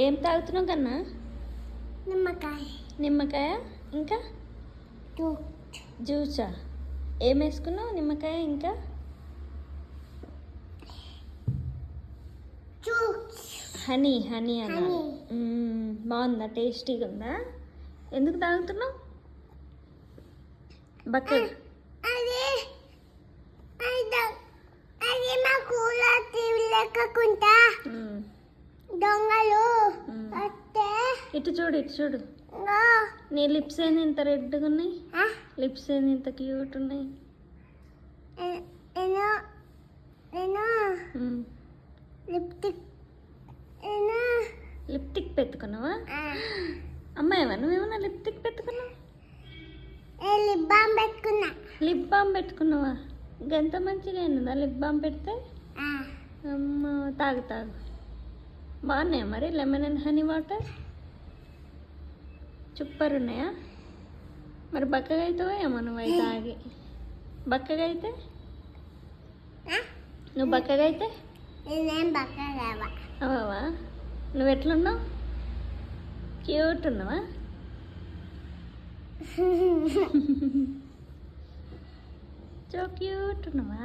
ఏం తాగుతున్నావు కన్నా? నిమ్మకాయ. నిమ్మకాయ ఇంకా జ్యూస్. జ్యూసా? ఏం వేసుకున్నావు? నిమ్మకాయ ఇంకా జ్యూస్. హనీ. హనీ అన్న హనీ. బాగుందా? టేస్టీగా ఉందా? ఎందుకు తాగుతున్నావు? బకెట్ అది అది మా కూలర్ తీయలేకుండా దొంగలు వస్తే ఇటు చూడు, ఇటు చూడు. ఇంగో, నీ లిప్స్ ఏంది ఇంత రెడ్గా ఉన్నాయి? ఆ, లిప్స్ ఏంది ఇంత క్యూట్ ఉన్నాయి? నేను నేను లిప్టిక్ నేను లిప్టిక్ పెట్టుకున్నావా? అమ్మాయివా నువ్వేమన్నా లిప్టిక్ పెట్టుకున్నావు? లిప్ బామ్ పెట్టుకున్నా. లిప్ బామ్ పెట్టుకున్నావా? ఎంత మంచిగా అయినదా లిప్ బామ్ పెడితే? అమ్మ, తాగు తాగు. బాగున్నాయా మరి lemon and honey water? Super ఉన్నాయా? మరి బక్కగా అవుతావా ఏమో నువ్వు అయితే తాగి. బక్కగా అయితే నువ్వు బక్కగా అయితే నేనేం బక్కలేవా. అవవా? నువ్వు ఎట్లున్నావు? క్యూట్ ఉన్నావా? సో క్యూట్ ఉన్నావా?